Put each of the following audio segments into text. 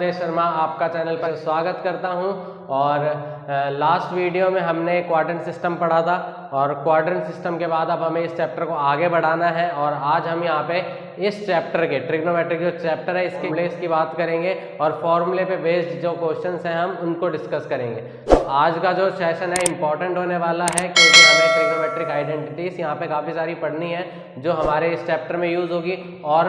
अजय शर्मा आपका चैनल पर स्वागत करता हूं। और लास्ट वीडियो में हमने क्वाड्रेंट सिस्टम पढ़ा था और क्वाड्रेंट सिस्टम के बाद अब हमें इस चैप्टर को आगे बढ़ाना है और आज हम यहाँ पे इस चैप्टर के ट्रिग्नोमेट्रिक जो चैप्टर है इसके फॉर्मूलेस की बात करेंगे और फॉर्मूले पे बेस्ड जो क्वेश्चंस हैं हम उनको डिस्कस करेंगे। तो आज का जो सेशन है इंपॉर्टेंट होने वाला है क्योंकि हमें ट्रिग्नोमेट्रिक आइडेंटिटीज यहाँ पे काफ़ी सारी पढ़नी है जो हमारे इस चैप्टर में यूज़ होगी और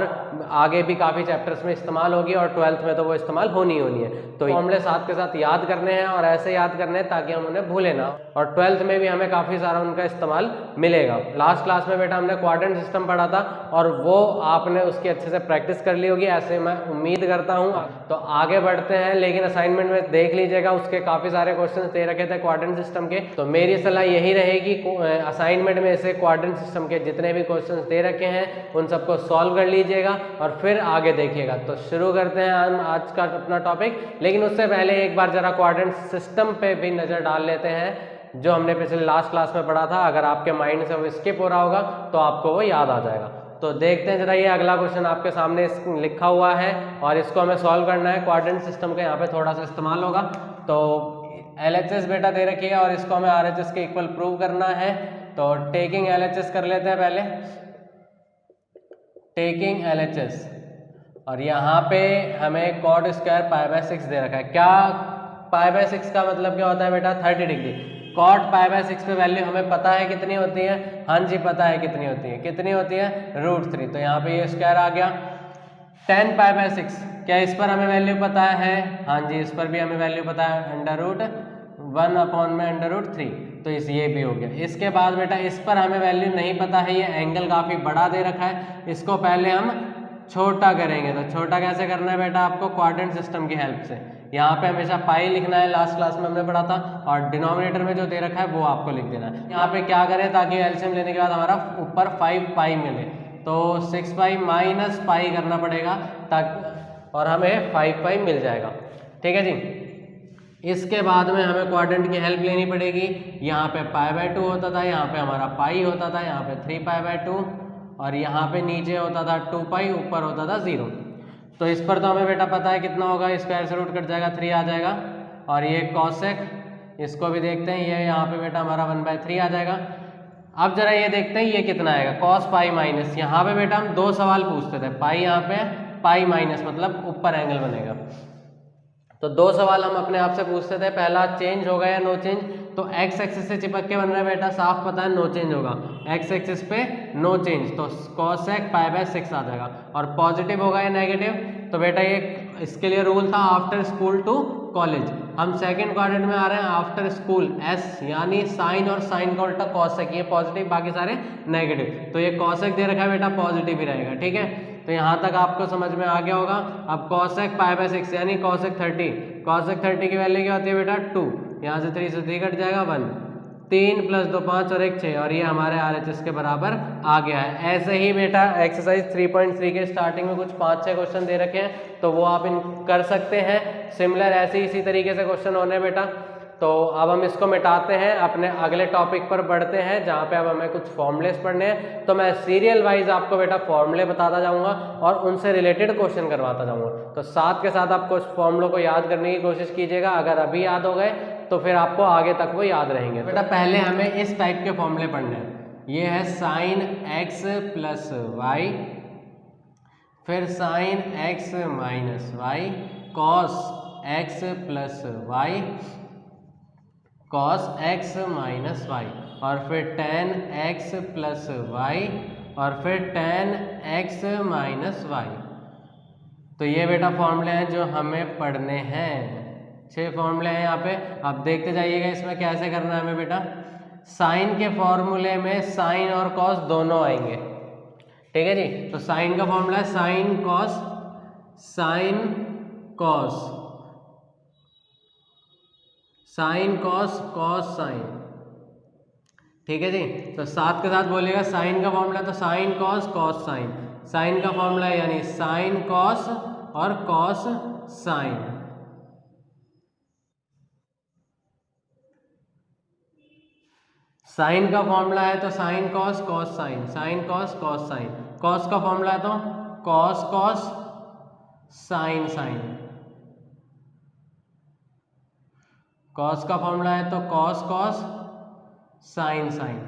आगे भी काफ़ी चैप्टर्स में इस्तेमाल होगी और 12th में तो वो इस्तेमाल होनी है। तो फॉर्मूले साथ के साथ याद करने हैं और ऐसे याद करने हैं ताकि हम उन्हें भूलें ना, और 12th में भी हमें काफ़ी सारा उनका इस्तेमाल मिलेगा। लास्ट क्लास में बेटा हमने क्वाड्रेंट सिस्टम पढ़ा था और वो आपने उसकी अच्छे से प्रैक्टिस कर ली होगी, ऐसे मैं उम्मीद करता हूँ। तो आगे बढ़ते हैं, लेकिन असाइनमेंट में देख लीजिएगा उसके काफ़ी सारे क्वेश्चन दे रखे थे क्वाड्रेंट सिस्टम के। तो मेरी सलाह यही रहेगी असाइनमेंट में से क्वाड्रेंट सिस्टम के जितने भी क्वेश्चन दे रखे हैं उन सबको सॉल्व कर लीजिएगा और फिर आगे देखिएगा। तो शुरू करते हैं हम आज का अपना टॉपिक, लेकिन उससे पहले एक बार जरा क्वाड्रेंट सिस्टम पे भी नज़र डाल लेते हैं जो हमने पिछले लास्ट क्लास में पढ़ा था। अगर आपके माइंड से वो स्किप हो रहा होगा तो आपको वो याद आ जाएगा। तो देखते हैं जरा, ये अगला क्वेश्चन आपके सामने लिखा हुआ है और इसको हमें सॉल्व करना है। क्वाड्रेंट सिस्टम का यहाँ पे थोड़ा सा इस्तेमाल होगा। तो LHS बेटा दे रखी है और इसको हमें RHS के इक्वल प्रूव करना है। तो टेकिंग LHS कर लेते हैं पहले, टेकिंग LHS, और यहाँ पे हमें कॉट स्क्वायर π/6 दे रखा है। क्या π/6 का मतलब क्या होता है बेटा? 30 डिग्री। कॉट π/6 पे वैल्यू हमें पता है कितनी होती है? हाँ जी पता है कितनी होती है। कितनी होती है? √3। तो यहाँ पे ये स्क्वायर आ गया। tan π/6, क्या इस पर हमें वैल्यू पता है? हाँ जी इस पर भी हमें वैल्यू पता है, √1/√3। तो इस ये भी हो गया। इसके बाद बेटा इस पर हमें वैल्यू नहीं पता है, ये एंगल काफ़ी बड़ा दे रखा है, इसको पहले हम छोटा करेंगे। तो छोटा कैसे करना है बेटा आपको? क्वाड्रेंट सिस्टम की हेल्प से। यहाँ पे हमेशा पाई लिखना है, लास्ट क्लास में हमने पढ़ा था, और डिनोमिनेटर में जो दे रखा है वो आपको लिख देना है। यहाँ पे क्या करें ताकि एलसीएम लेने के बाद हमारा ऊपर 5 पाई मिले, तो 6 पाई माइनस पाई करना पड़ेगा ताकि, और हमें 5 पाई मिल जाएगा। ठीक है जी। इसके बाद में हमें क्वाड्रेंट की हेल्प लेनी पड़ेगी। यहाँ पे π/2 होता था, यहाँ पे हमारा पाई होता था, यहाँ पे 3 π/2, और यहाँ पे नीचे होता था 2 पाई, ऊपर होता था 0। तो इस पर तो हमें बेटा पता है कितना होगा, स्क्वायर से रूट कट जाएगा, 3 आ जाएगा। और ये कॉसेक, इसको भी देखते हैं, ये यहाँ पे बेटा हमारा 1/3 आ जाएगा। अब जरा ये देखते हैं ये कितना आएगा, cos पाई माइनस। यहाँ पे बेटा हम 2 सवाल पूछते थे, पाई यहाँ पे, पाई माइनस मतलब ऊपर एंगल बनेगा। तो 2 सवाल हम अपने आप से पूछते थे, पहला चेंज होगा या नो चेंज। तो x एक्सिस से चिपक के बन रहा है बेटा, साफ पता है नो चेंज होगा, x एक्सिस पे नो चेंज, तो cosec π/6 आ जाएगा। और पॉजिटिव होगा या नेगेटिव, तो बेटा ये इसके लिए रूल था आफ्टर स्कूल टू कॉलेज। हम सेकंड क्वाड्रेंट में आ रहे हैं आफ्टर स्कूल, s यानी साइन और साइन का उल्टा cosec, ये पॉजिटिव बाकी सारे नेगेटिव। तो ये cosec दे रखा है बेटा, पॉजिटिव ही रहेगा। ठीक है, तो यहाँ तक आपको समझ में आ गया होगा। अब cosec π/6 यानी cosec 30, cosec 30 की वैल्यू क्या होती है बेटा? 2, यहाँ से 3 से 3 कट जाएगा 1, 3 + 2 5 और 1 6, और ये हमारे RHS के बराबर आ गया है। ऐसे ही बेटा एक्सरसाइज 3.3 के स्टार्टिंग में कुछ 5-6 क्वेश्चन दे रखे हैं, तो वो आप इन कर सकते हैं। सिमिलर ऐसे इसी तरीके से क्वेश्चन होने बेटा। तो अब हम इसको मिटाते हैं, अपने अगले टॉपिक पर बढ़ते हैं जहाँ पे अब हमें कुछ फॉर्मूलेस पढ़ने हैं। तो मैं सीरियल वाइज आपको बेटा फॉर्मूले बताता जाऊँगा और उनसे रिलेटेड क्वेश्चन करवाता जाऊँगा। तो साथ के साथ आप कुछ फॉर्मूलों को याद करने की कोशिश कीजिएगा। अगर अभी याद हो गए तो फिर आपको आगे तक वो याद रहेंगे। बेटा पहले हमें इस टाइप के फॉर्मूले पढ़ने हैं। ये है sin x + y, फिर sin x - y, cos x + y, cos x - y, और फिर tan x + y, और फिर tan x - y। तो ये बेटा फॉर्मूले हैं जो हमें पढ़ने हैं। 6 फॉर्मूले हैं यहाँ पे। अब देखते जाइएगा इसमें कैसे करना है हमें बेटा। साइन के फॉर्मूले में साइन और कॉस दोनों आएंगे। ठीक है जी। तो साइन का फॉर्मूला है sine cos, sine cos, sine cos, cos sine. ठीक है जी। तो साथ के साथ बोलिएगा, साइन का फॉर्मूला तो sine cos, cos sine. Sine का फॉर्मूला यानी साइन कॉस और कॉस साइन। साइन का फॉर्मूला है तो sine cos, cos sine, sine cos, cos sine. Cos का फॉर्मूला है तो cos cos, sine sine. Cos का फॉर्मूला है तो कॉस कॉस साइन साइन।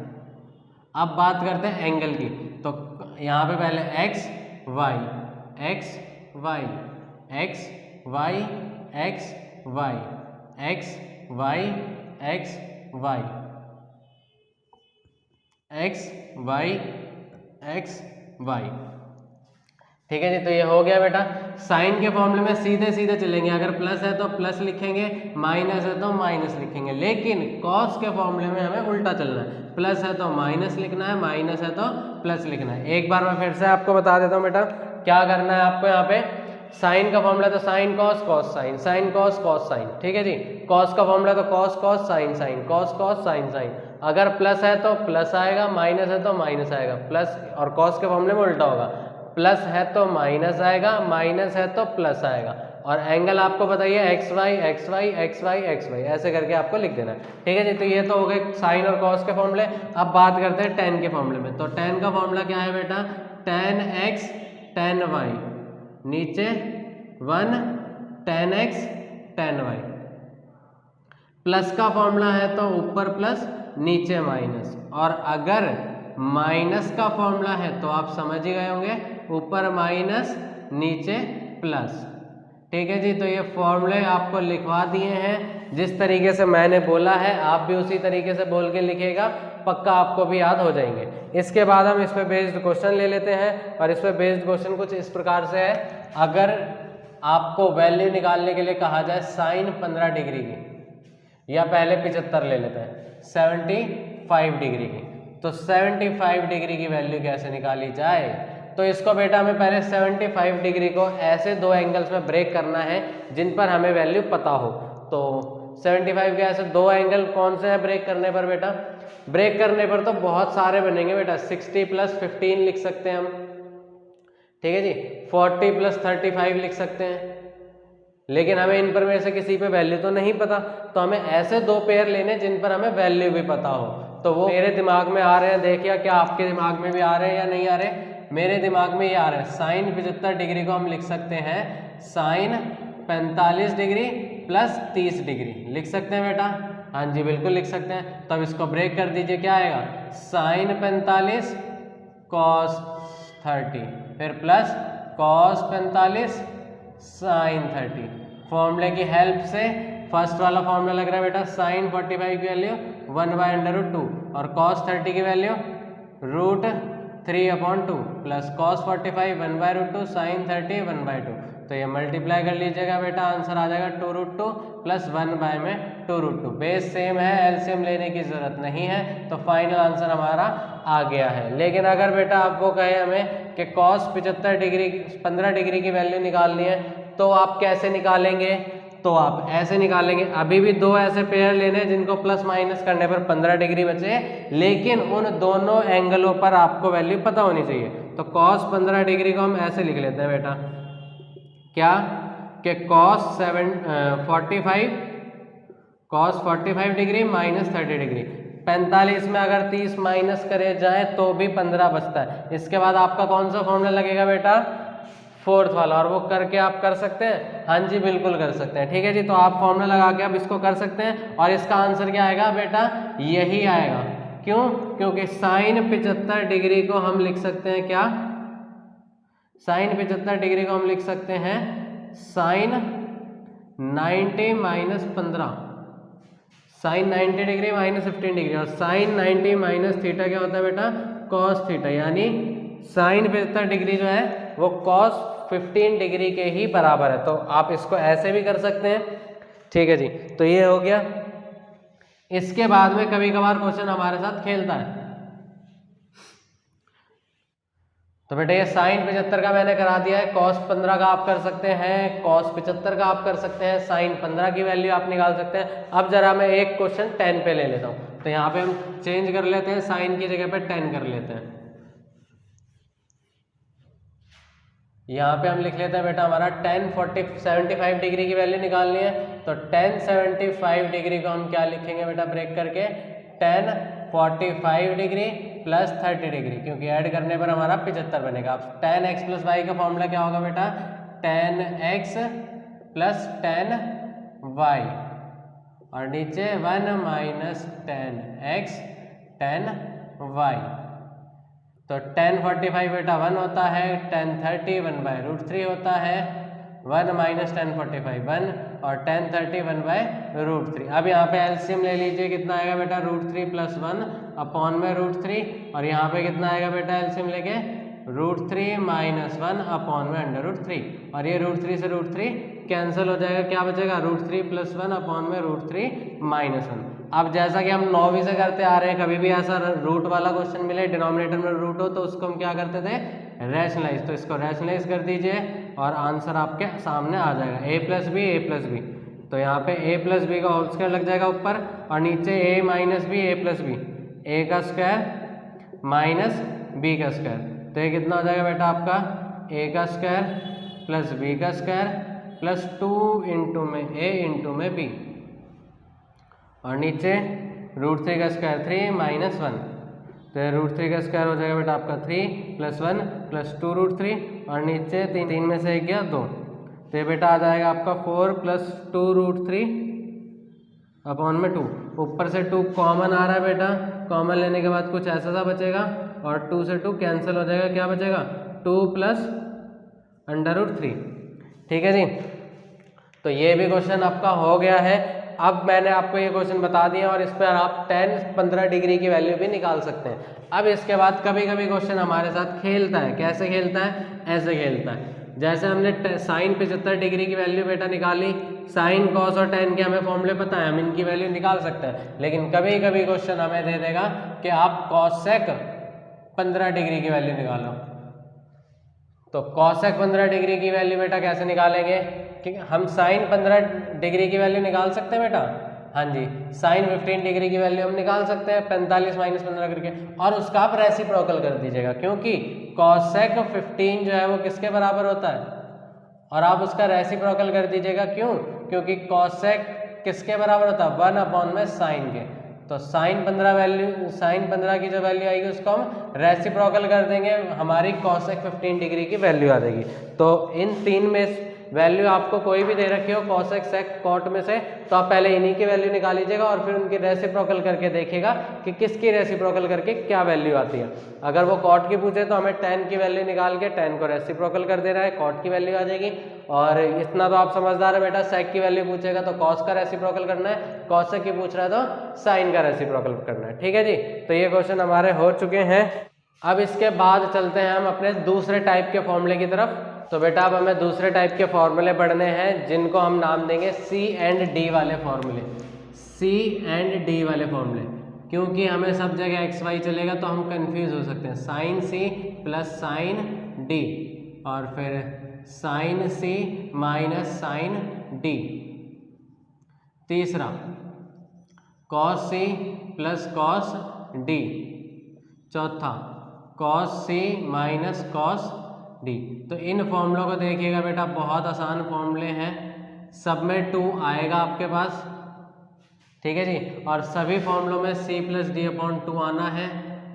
अब बात करते हैं एंगल की, तो यहाँ पे पहले x y x y x y x y x y x y x y x y. ठीक है जी, तो ये हो गया बेटा। साइन के फॉर्मूले में सीधे सीधे चलेंगे, अगर प्लस है तो प्लस लिखेंगे, माइनस है तो माइनस लिखेंगे, लेकिन कॉस के फॉर्मूले में हमें उल्टा चलना है, प्लस है तो माइनस लिखना है, माइनस है तो प्लस लिखना है। एक बार मैं फिर से आपको बता देता हूँ बेटा क्या करना है आपको। यहाँ पे साइन का फॉर्मूला तो sine cos cos sine, sine cos cos sine. ठीक है जी, कॉस का फॉर्मूला तो cos cos sine sine, cos cos sine sine. अगर प्लस है तो प्लस आएगा, माइनस है तो माइनस आएगा, प्लस और कॉस के फॉर्मूले में उल्टा होगा, प्लस है तो माइनस आएगा, माइनस है तो प्लस आएगा। और एंगल आपको बताइए x y x y x y x y, ऐसे करके आपको लिख देना है। ठीक है जी, तो ये तो हो गए साइन और कॉस के फॉर्मूले। अब बात करते हैं टेन के फॉर्मूले में। तो टेन का फॉर्मूला क्या है बेटा, टेन एक्स टेन वाई, नीचे 1 tan x tan y. Plus का फॉर्मूला है तो ऊपर प्लस नीचे माइनस, और अगर माइनस का फॉर्मूला है तो आप समझ ही गए होंगे, ऊपर माइनस नीचे प्लस। ठीक है जी, तो ये फॉर्मूले आपको लिखवा दिए हैं, जिस तरीके से मैंने बोला है आप भी उसी तरीके से बोल के लिखिएगा, पक्का आपको भी याद हो जाएंगे। इसके बाद हम इस पे बेस्ड क्वेश्चन ले लेते हैं, और इस पे बेस्ड क्वेश्चन कुछ इस प्रकार से है। अगर आपको वैल्यू निकालने के लिए कहा जाए साइन 15 डिग्री की, या पहले 75 ले लेते हैं 75 डिग्री की, तो 75 डिग्री की वैल्यू कैसे निकाली जाए। तो इसको बेटा हमें पहले 75 डिग्री को ऐसे दो एंगल्स में ब्रेक करना है जिन पर हमें वैल्यू पता हो। तो 75 के ऐसे दो एंगल कौन से हैं ब्रेक करने पर बेटा, ब्रेक करने पर तो बहुत सारे बनेंगे बेटा, 60 + 15 लिख सकते हैं हम। ठीक है जी, 40 + 35 लिख सकते हैं, लेकिन हमें इन पर में से किसी पे वैल्यू तो नहीं पता, तो हमें ऐसे दो पेयर लेने जिन पर हमें वैल्यू भी पता हो। तो वो मेरे दिमाग में आ रहे हैं, देखिए क्या आपके दिमाग में भी आ रहे हैं या नहीं आ रहे। मेरे दिमाग में ये आ रहा है, साइन 75 डिग्री को हम लिख सकते हैं साइन 45 डिग्री + 30 डिग्री, लिख सकते हैं बेटा। हाँ जी बिल्कुल लिख सकते हैं। तो अब इसको ब्रेक कर दीजिए, क्या आएगा, साइन 45 cos 30, फिर प्लस cos 45 साइन 30। फॉर्मूले की हेल्प से फर्स्ट वाला फॉर्मूला लग रहा है बेटा, साइन 45 की वैल्यू 1/√2 और cos 30 की वैल्यू √3/2 प्लस cos 45 1/√2 साइन 30 1/2। तो ये मल्टीप्लाई कर लीजिएगा बेटा, आंसर आ जाएगा 2√2 प्लस 1/2√2। बेस सेम है, एलसीएम लेने की जरूरत नहीं है, तो फाइनल आंसर हमारा आ गया है। लेकिन अगर बेटा आपको कहे हमें कि cos 75 डिग्री 15 डिग्री की वैल्यू निकालनी है, तो आप कैसे निकालेंगे, तो आप ऐसे निकालेंगे। अभी भी दो ऐसे पेयर लेने जिनको प्लस माइनस करने पर 15 डिग्री बचे, लेकिन उन दोनों एंगलों पर आपको वैल्यू पता होनी चाहिए। तो cos 15 डिग्री को हम ऐसे लिख लेते हैं बेटा, क्या कि cos 45 डिग्री माइनस 30 डिग्री। 45 में अगर 30 माइनस करे जाए तो भी 15 बचता है। इसके बाद आपका कौन सा फॉर्मूला लगेगा बेटा, फोर्थ वाला, और वो करके आप कर सकते हैं। हाँ जी बिल्कुल कर सकते हैं। ठीक है जी, तो आप फॉर्मूला लगा के आप इसको कर सकते हैं, और इसका आंसर क्या आएगा बेटा, यही आएगा। क्यों, क्योंकि साइन 75 डिग्री को हम लिख सकते हैं क्या, साइन 75 डिग्री को हम लिख सकते हैं साइन 90 - 15, साइन 90 डिग्री -15 डिग्री, और साइन 90 - थीटा क्या होता है बेटा, cos थीटा। यानी साइन 75 डिग्री जो है वो cos 15 डिग्री के ही बराबर है। तो आप इसको ऐसे भी कर सकते हैं। ठीक है जी, तो ये हो गया। इसके बाद में कभी कभार क्वेश्चन हमारे साथ खेलता है। तो बेटा ये साइन 75 का मैंने करा दिया है, cos 15 का आप कर सकते हैं, cos 75 का आप कर सकते हैं, साइन 15 की वैल्यू आप निकाल सकते हैं। अब जरा मैं एक क्वेश्चन 10 पे ले लेता हूँ, तो यहाँ पे हम चेंज कर लेते हैं, साइन की जगह पे 10 कर लेते हैं। यहाँ पे हम लिख लेते हैं बेटा, हमारा 75 डिग्री की वैल्यू निकालनी है। तो 75 डिग्री को हम क्या लिखेंगे बेटा, ब्रेक करके 45 डिग्री + 30 डिग्री, क्योंकि ऐड करने पर हमारा 75 बनेगा। अब tan x + y का फॉर्मूला क्या होगा बेटा, tan x + tan y और नीचे 1 माइनस 10x 10y। तो 1045 बेटा 1 होता है, 1030 1/√3 होता है, 1 माइनस 1045 1 और 1030 1/√3। अब यहाँ पे एलसीएम ले लीजिए, कितना आएगा बेटा √3 + 1 अपॉन में √3, और यहाँ पे कितना आएगा बेटा एलसीएम लेके √3 - 1 अपॉन में √3, और ये √3 से √3 कैंसिल हो जाएगा, क्या बचेगा √3 + 1 अपॉन में √3 - 1। अब जैसा कि हम 9वीं से करते आ रहे हैं, कभी भी ऐसा रूट वाला क्वेश्चन मिले डिनोमिनेटर में रूट हो तो उसको हम क्या करते थे, रैशनलाइज। तो इसको रैशनलाइज कर दीजिए और आंसर आपके सामने आ जाएगा a + b a + b। तो यहाँ पे a + b का होल स्क्वायर लग जाएगा ऊपर, और नीचे a - b a + b, a का स्क्वायर माइनस b का स्क्वायर। तो ये कितना हो जाएगा बेटा आपका a का स्क्वायर प्लस b का स्क्वायर प्लस 2 इंटू में a इंटू में b, और नीचे √3 का स्क्वायर 3 माइनस 1। तो √3 का स्क्वायर हो जाएगा बेटा आपका 3 + 1 + 2 √3, और नीचे 3 में से 1 गया 2। तो ये बेटा आ जाएगा आपका 4 + 2 √3 अपॉन में 2। ऊपर से 2 कॉमन आ रहा है बेटा, कॉमन लेने के बाद कुछ ऐसा सा बचेगा, और 2 से 2 कैंसिल हो जाएगा, क्या बचेगा 2 + √3। ठीक है जी, तो ये भी क्वेश्चन आपका हो गया है। अब मैंने आपको ये क्वेश्चन बता दिया, और इस पर आप 10-15 डिग्री की वैल्यू भी निकाल सकते हैं। अब इसके बाद कभी कभी क्वेश्चन हमारे साथ खेलता है। कैसे खेलता है, ऐसे खेलता है। जैसे हमने साइन 75 डिग्री की वैल्यू बेटा निकाली, साइन कॉस और टेन के हमें फॉर्मूले पता है, हम इनकी वैल्यू निकाल सकते हैं। लेकिन कभी कभी क्वेश्चन हमें दे देगा कि आप कॉसेक 15 डिग्री की वैल्यू निकालो। तो कॉसेक 15 डिग्री की वैल्यू बेटा कैसे निकालेंगे, कि हम साइन 15 डिग्री की वैल्यू निकाल सकते हैं बेटा। हाँ जी, साइन 15 डिग्री की वैल्यू हम निकाल सकते हैं 45 - 15 करके, और उसका आप रेसिप्रोकल कर दीजिएगा, क्योंकि कॉसेक 15 जो है वो किसके बराबर होता है, और आप उसका रेसिप्रोकल कर दीजिएगा। क्यों, क्योंकि कॉसेक किसके बराबर होता है 1 अपॉन में साइन के। तो साइन 15 की जो वैल्यू आएगी उसको हम रेसिप्रोकल कर देंगे, हमारी कॉसेक 15 डिग्री की वैल्यू आ जाएगी। तो इन 3 में वैल्यू आपको कोई भी दे रखी हो कॉसेक सेक कॉट में से, तो आप पहले इन्हीं की वैल्यू निकाल लीजिएगा, और फिर उनकी रेसिप्रोकल करके देखिएगा कि किसकी रेसिप्रोकल करके क्या वैल्यू आती है। अगर वो कॉट की पूछे तो हमें tan की वैल्यू निकाल के tan को रेसिप्रोकल कर देना है, कॉट की वैल्यू आ जाएगी। और इतना तो आप समझदार है बेटा, सेक की वैल्यू पूछेगा तो कॉस का रेसिप्रोकल करना है, कॉसेक की पूछ रहा है तो साइन का रेसिप्रोकल करना है। ठीक है जी, तो ये क्वेश्चन हमारे हो चुके हैं। अब इसके बाद चलते हैं हम अपने दूसरे टाइप के फॉर्मूले की तरफ। तो बेटा अब हमें दूसरे टाइप के फॉर्मूले पढ़ने हैं, जिनको हम नाम देंगे C एंड D वाले फॉर्मूले। C एंड D वाले फॉर्मूले, क्योंकि हमें सब जगह XY चलेगा तो हम कंफ्यूज हो सकते हैं। Sine C plus sine D, और फिर sine C minus sine D। तीसरा cos C plus cos D। चौथा cos C minus cos D। तो इन फॉर्मूलों को देखिएगा बेटा, बहुत आसान फॉर्मूले हैं, सब में 2 आएगा आपके पास। ठीक है जी, और सभी फॉर्मूलों में C + D/2 आना है,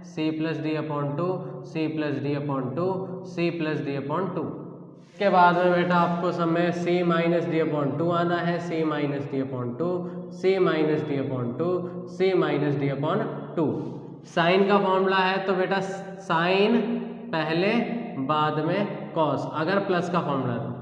C + D/2, C + D/2, C + D/2। के बाद में बेटा आपको सब में C - D/2 आना है, C - D/2, C - D/2, C - D/2। Sign का फॉर्मूला है तो बेटा साइन पहले बाद में कॉस, अगर प्लस का फॉर्मूला है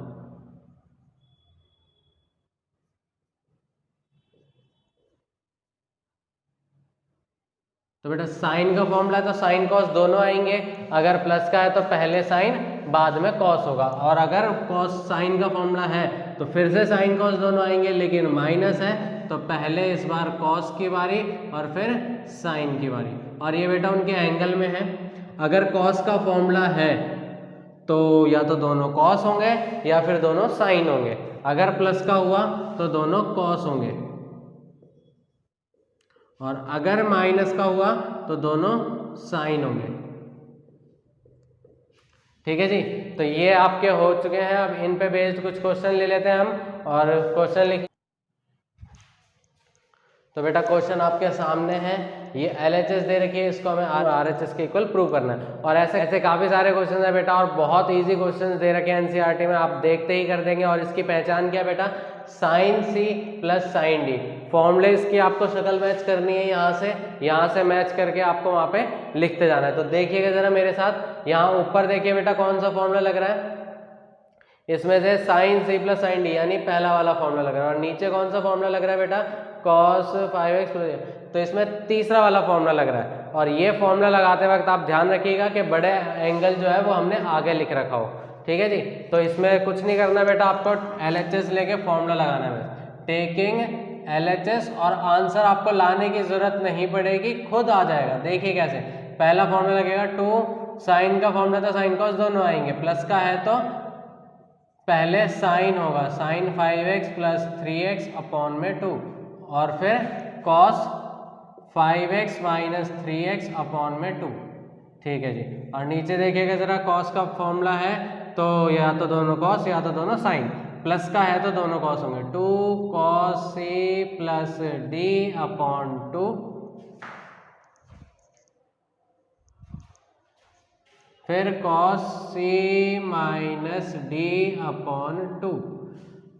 तो बेटा साइन का फॉर्मूला है तो साइन कॉस दोनों आएंगे। अगर प्लस का है तो पहले साइन बाद में कॉस होगा, और अगर कॉस साइन का फॉर्मूला है तो फिर से साइन कॉस दोनों आएंगे, लेकिन माइनस है तो पहले इस बार कॉस की बारी और फिर साइन की बारी। और ये बेटा उनके एंगल में है, अगर कॉस का फॉर्मूला है तो या तो दोनों कॉस होंगे या फिर दोनों साइन होंगे, अगर प्लस का हुआ तो दोनों कॉस होंगे, और अगर माइनस का हुआ तो दोनों साइन होंगे। ठीक है जी, तो ये आपके हो चुके हैं। अब इन पे बेस्ड कुछ क्वेश्चन ले लेते हैं हम, और क्वेश्चन लिख। तो बेटा क्वेश्चन आपके सामने है, ये LHS दे रखी है, इसको हमें RHS के इक्वल प्रूव करना है। और ऐसे ऐसे काफ़ी सारे क्वेश्चन है बेटा, और बहुत इजी क्वेश्चन दे रखे हैं NCERT में, आप देखते ही कर देंगे। और इसकी पहचान क्या बेटा, sine C plus sine D। Formulas की आपको शक्ल मैच करनी है, यहाँ से मैच करके आपको वहाँ पे लिखते जाना है। तो देखिएगा जरा मेरे साथ, यहाँ ऊपर देखिए बेटा कौन सा फॉर्मूला लग रहा है, इसमें से sine C plus sine D यानी पहला वाला फॉर्मूला लग रहा है, और नीचे कौन सा फॉर्मूला लग रहा है बेटा, cos 5x, तो इसमें तीसरा वाला फॉर्मूला लग रहा है। और ये फॉर्मूला लगाते वक्त आप ध्यान रखिएगा कि बड़े एंगल जो है वो हमने आगे लिख रखा हो, ठीक है जी। तो इसमें कुछ नहीं करना बेटा, आपको LHS लेके फॉर्मूला लगाना है बस, टेकिंग LHS, और आंसर आपको लाने की जरूरत नहीं पड़ेगी, खुद आ जाएगा। देखिए कैसे, पहला फॉर्मूला लगेगा 2, साइन का फॉर्मूला था साइन कॉस दोनों आएंगे, प्लस का है तो पहले साइन होगा, sign 5x plus 3x upon में 2, और फिर cos 5x minus 3x upon में 2, ठीक है जी। और नीचे देखिएगा जरा, कॉस का फॉर्मूला है तो या तो दोनों कॉस या तो दोनों साइन, प्लस का है तो दोनों कॉस होंगे, 2 cos c plus d upon 2, फिर cos c minus d upon 2।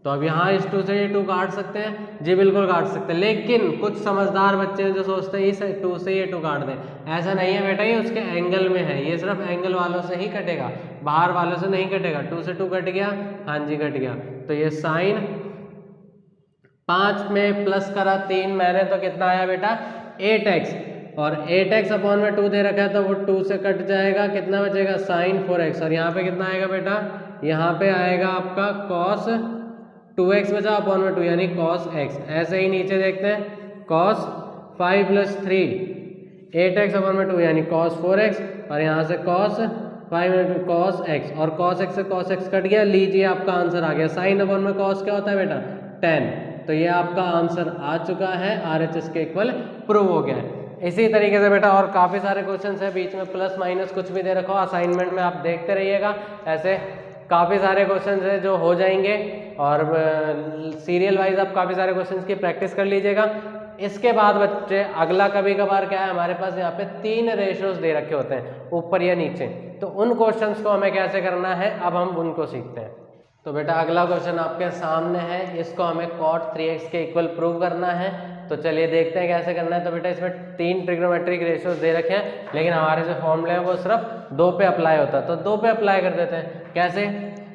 तो अब यहाँ इस 2 से ये 2 काट सकते हैं जी, बिल्कुल काट सकते हैं, लेकिन कुछ समझदार बच्चे जो सोचते हैं इस 2 से ये 2 काट दें, ऐसा नहीं है बेटा, ये उसके एंगल में है, ये सिर्फ एंगल वालों से ही कटेगा, बाहर वालों से नहीं कटेगा। 2 से 2 कट गया, हाँ जी कट गया। तो ये साइन 5 में प्लस करा 3 मैंने, तो कितना आया बेटा 8x, और 8x अपॉन में 2 दे रखा है तो वो 2 से कट जाएगा, कितना बचेगा साइन 4x, और यहाँ पे कितना आएगा बेटा, यहाँ पे आएगा आपका cos 2x बचा अपॉन में 2 यानी cos x। ऐसे ही नीचे देखते हैं, cos 5 प्लस 3 8x अपॉन में 2 यानी cos 4x, और यहाँ से cos 5 में 2 cos x, और cos x से cos x कट गया, लीजिए आपका आंसर आ गया। साइन अपॉन में cos क्या होता है बेटा 10, तो ये आपका आंसर आ चुका है, RHS के इक्वल प्रूव हो गया है। इसी तरीके से बेटा और काफ़ी सारे क्वेश्चन है, बीच में प्लस माइनस कुछ भी दे रखा हो, असाइनमेंट में आप देखते रहिएगा, ऐसे काफ़ी सारे क्वेश्चन है जो हो जाएंगे, और सीरियल वाइज आप काफ़ी सारे क्वेश्चन की प्रैक्टिस कर लीजिएगा। इसके बाद बच्चे अगला कभी कभार क्या है, हमारे पास यहाँ पे 3 रेशियोज दे रखे होते हैं ऊपर या नीचे, तो उन क्वेश्चंस को हमें कैसे करना है अब हम उनको सीखते हैं। तो बेटा अगला क्वेश्चन आपके सामने है, इसको हमें cot 3x के इक्वल प्रूव करना है, तो चलिए देखते हैं कैसे करना है। तो बेटा इसमें 3 ट्रिग्नोमेट्रिक रेशियोज दे रखे हैं, लेकिन हमारे जो फॉर्मूले हैं वो सिर्फ 2 पे अप्लाई होता है, तो 2 पे अप्लाई कर देते हैं। कैसे,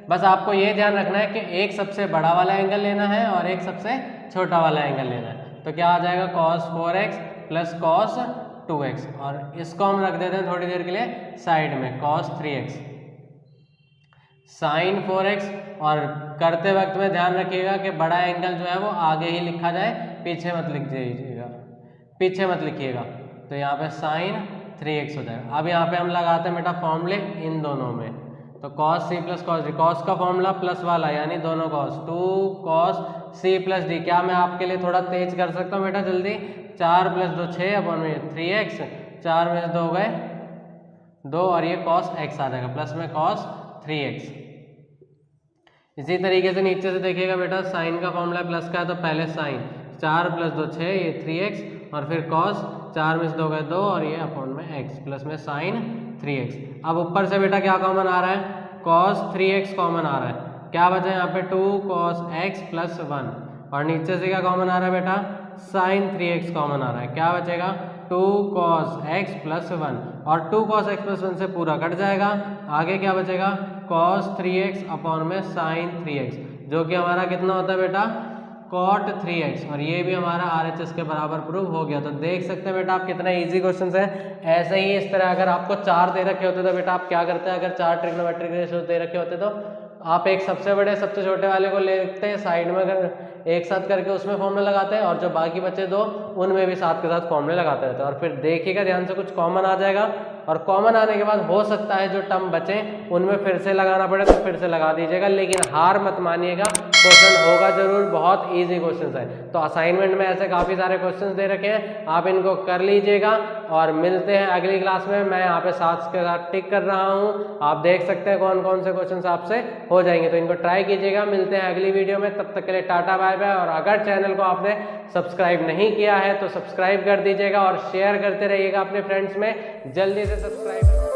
बस आपको ये ध्यान रखना है कि एक सबसे बड़ा वाला एंगल लेना है और एक सबसे छोटा वाला एंगल लेना है। तो क्या आ जाएगा cos 4x plus cos 2x, और इसको हम रख देते हैं थोड़ी देर के लिए साइड में, cos 3x साइन 4x, और करते वक्त में ध्यान रखिएगा कि बड़ा एंगल जो है वो आगे ही लिखा जाए, पीछे मत लिख दीजिएगा, पीछे मत लिखिएगा। तो यहाँ पे साइन 3x हो जाएगा। अब यहाँ पे हम लगाते हैं बेटा फॉर्मूले इन दोनों में, तो cos c plus cos d, cos का फॉर्मूला प्लस वाला यानी दोनों cos, 2 cos c plus d, क्या मैं आपके लिए थोड़ा तेज कर सकता हूँ बेटा जल्दी, 4 प्लस 2 6 अपॉन में 3x, 4 में से 2 गए 2, और ये cos x आ जाएगा प्लस में cos 3x। इसी तरीके से नीचे से देखिएगा बेटा, साइन का फॉर्मूला प्लस का है तो पहले साइन 4 प्लस 2 6 ये 3x, और फिर cos 4 में से 2 गए 2, और ये अपॉन में x प्लस में साइन 3x। अब ऊपर से बेटा क्या कॉमन आ रहा है, cos 3x कॉमन आ रहा है, क्या बचा यहाँ पे 2 cos x प्लस 1, और नीचे से क्या कॉमन आ रहा है बेटा, साइन 3x कॉमन आ रहा है, क्या बचेगा 2 cos x प्लस 1, और 2 cos x प्लस 1 से पूरा कट जाएगा, आगे क्या बचेगा cos 3x अपॉन में साइन 3x, जो कि हमारा कितना होता है बेटा cot 3x, और ये भी हमारा RHS के बराबर प्रूव हो गया। तो देख सकते हैं बेटा आप कितना इजी क्वेश्चन है। ऐसे ही इस तरह अगर आपको 4 दे रखे होते तो बेटा आप क्या करते हैं, अगर 4 ट्रिग्नोमेट्रिक रेशियो दे रखे होते तो आप एक सबसे बड़े सबसे छोटे वाले को लेते हैं साइड में, अगर एक साथ करके उसमें फॉर्मूला लगाते हैं, और जो बाकी बचे 2 उनमें भी साथ के साथ फॉर्मूले लगाते रहते हैं, और फिर देखिएगा ध्यान से कुछ कॉमन आ जाएगा, और कॉमन आने के बाद हो सकता है जो टर्म बचे उनमें फिर से लगाना पड़े तो फिर से लगा दीजिएगा, लेकिन हार मत मानिएगा, क्वेश्चन होगा जरूर, बहुत इजी क्वेश्चन है। तो असाइनमेंट में ऐसे काफ़ी सारे क्वेश्चन दे रखे हैं, आप इनको कर लीजिएगा, और मिलते हैं अगली क्लास में। मैं यहाँ पे साथ के साथ टिक कर रहा हूँ, आप देख सकते हैं कौन कौन से क्वेश्चन आपसे हो जाएंगे, तो इनको ट्राई कीजिएगा। मिलते हैं अगली वीडियो में, तब तक के लिए टाटा बाय बाय। और अगर चैनल को आपने सब्सक्राइब नहीं किया है तो सब्सक्राइब कर दीजिएगा, और शेयर करते रहिएगा अपने फ्रेंड्स में, जल्दी से सब्सक्राइब